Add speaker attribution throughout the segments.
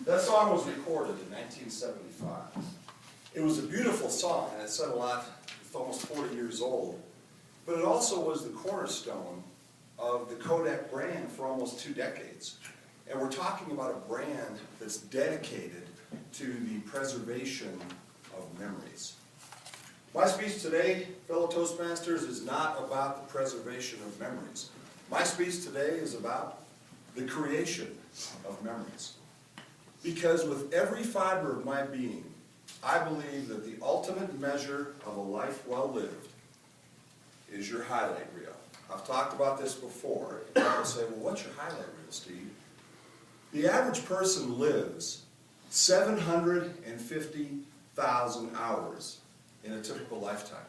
Speaker 1: That song was recorded in 1975. It was a beautiful song, and it said a lot. It's almost 40 years old. But it also was the cornerstone of the Kodak brand for almost 2 decades. And we're talking about a brand that's dedicated to the preservation of memories. My speech today, fellow Toastmasters, is not about the preservation of memories. My speech today is about the creation of memories. Because with every fiber of my being, I believe that the ultimate measure of a life well lived is your highlight reel. I've talked about this before. People say, well, what's your highlight reel, Steve? The average person lives 750,000 hours in a typical lifetime.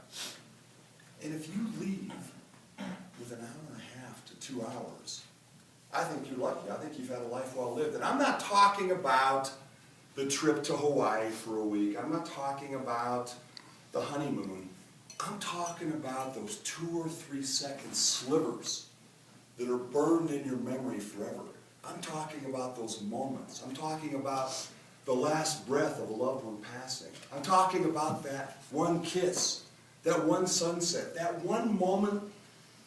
Speaker 1: And if you leave with an hour and a half to 2 hours, I think you're lucky. I think you've had a life well lived. And I'm not talking about the trip to Hawaii for a week. I'm not talking about the honeymoon. I'm talking about those 2 or 3 second slivers that are burned in your memory forever. I'm talking about those moments. I'm talking about the last breath of a loved one passing. I'm talking about that one kiss, that one sunset, that one moment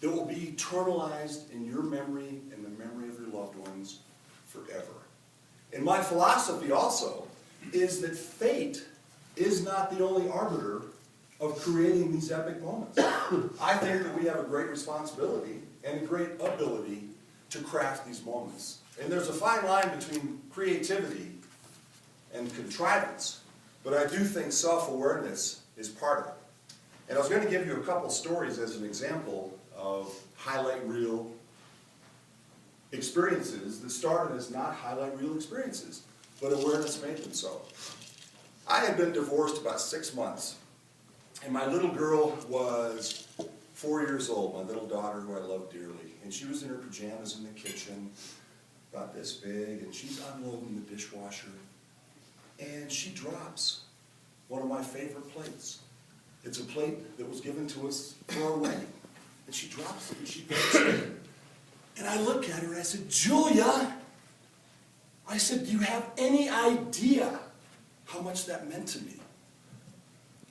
Speaker 1: that will be eternalized in your memory and the memory of your loved ones forever. And my philosophy also is that fate is not the only arbiter of creating these epic moments. I think that we have a great responsibility and a great ability to craft these moments. And there's a fine line between creativity and contrivance, but I do think self-awareness is part of it. And I was going to give you a couple stories as an example of highlight reel experiences that started as not highlight reel experiences, but awareness made them so. I had been divorced about 6 months, and my little girl was 4 years old, my little daughter who I love dearly, and she was in her pajamas in the kitchen, about this big, and she's unloading the dishwasher, and she drops one of my favorite plates. It's a plate that was given to us for our wedding, and she drops it and she breaks it. And I look at her and I said, Julia, I said, do you have any idea how much that meant to me?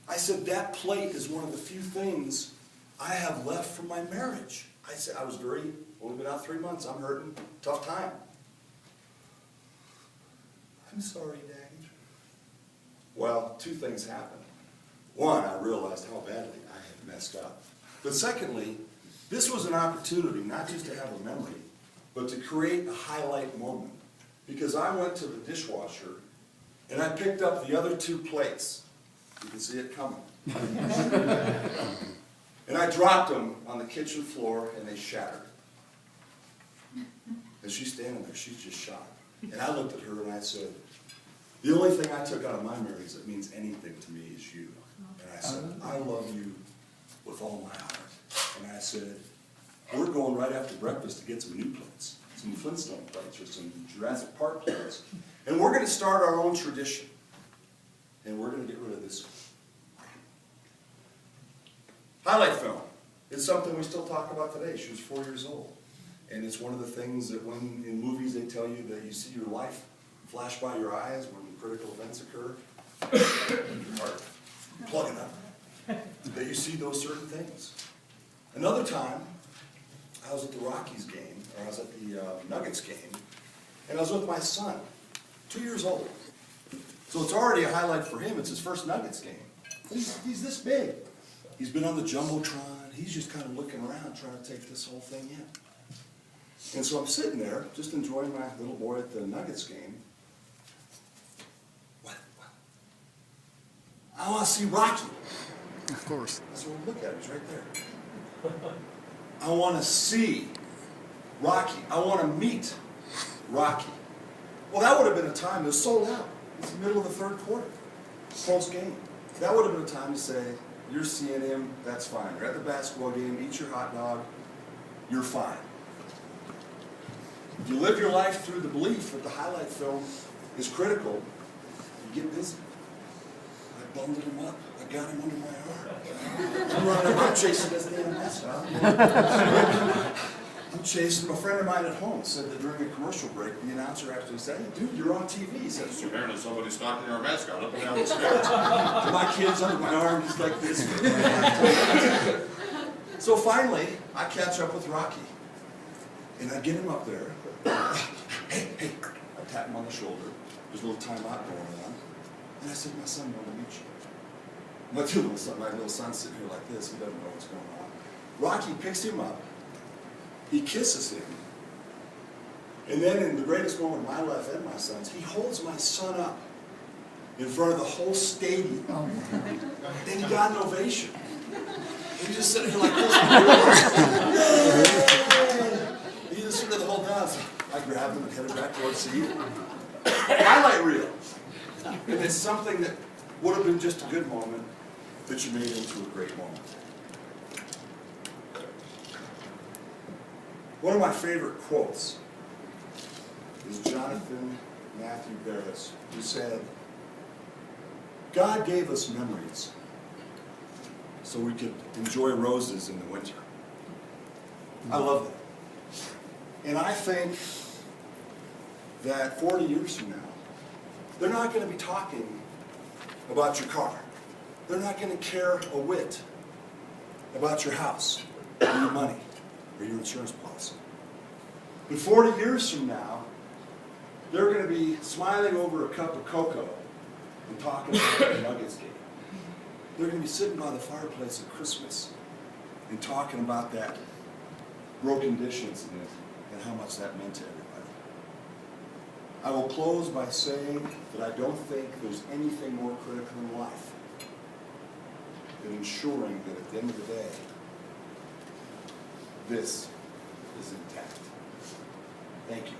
Speaker 1: I said, that plate is one of the few things I have left from my marriage. I said, I was only been out 3 months, I'm hurting, tough time. I'm sorry, Daddy. Well, 2 things happened. One, I realized how badly I had messed up. But secondly, this was an opportunity not just to have a memory, but to create a highlight moment. Because I went to the dishwasher and I picked up the other 2 plates. You can see it coming. And I dropped them on the kitchen floor and they shattered. And she's standing there, she's just shocked. And I looked at her and I said, the only thing I took out of my marriage that means anything to me is you. And I said, I love you with all my heart. And I said, we're going right after breakfast to get some new plates, some Flintstone plates or some Jurassic Park plates. And we're going to start our own tradition. And we're going to get rid of this one. Highlight film. It's something we still talk about today. She was 4 years old. And it's one of the things that when in movies they tell you that you see your life flash by your eyes when critical events occur. Your heart, plug it up. That you see those certain things. Another time, I was at the Rockies game, or I was at the Nuggets game, and I was with my son, 2 years old. So it's already a highlight for him. It's his first Nuggets game. He's this big. He's been on the Jumbotron. He's just kind of looking around, trying to take this whole thing in. And so I'm sitting there, just enjoying my little boy at the Nuggets game. What? I want to see Rocky.
Speaker 2: Of course.
Speaker 1: So look at him, he's right there. I want to see Rocky. I want to meet Rocky. Well, that would have been a time that was sold out. It's the middle of the 3rd quarter, close game. That would have been a time to say, you're seeing him, that's fine. You're at the basketball game, eat your hot dog, you're fine. If you live your life through the belief that the highlight film is critical, you get busy. I bundled him up. I got him under my arm. I'm running around chasing this damn mess, huh? I'm chasing, a friend of mine at home said that during a commercial break, the announcer actually said, "Hey, dude, you're on TV." He says,
Speaker 2: Apparently somebody's stalking our mascot up and down the stairs.
Speaker 1: my kid's under my arm, just like this. So finally, I catch up with Rocky. And I get him up there. Hey, I tap him on the shoulder. There's a little timeout going on. And I said, "My son wanted to meet you." My little son's sitting here like this. He doesn't know what's going on. Rocky picks him up. He kisses him. And then in the greatest moment of my life and my son's, he holds my son up in front of the whole stadium. And he got an ovation. He just sitting here like this. He just stood there the whole time. So I grabbed him and headed back towards the seat. Highlight reel. And it's something that would have been just a good moment that you made into a great moment. One of my favorite quotes is Jonathan Matthew Barris, who said, "God gave us memories so we could enjoy roses in the winter." I love that. And I think that 40 years from now, they're not going to be talking about your car. They're not going to care a whit about your house, or your money, or your insurance policy. But 40 years from now, they're going to be smiling over a cup of cocoa and talking about the Nuggets game. They're going to be sitting by the fireplace at Christmas and talking about that broken dish incident and how much that meant to everybody. I will close by saying that I don't think there's anything more critical in life than ensuring that at the end of the day, this is intact. Thank you.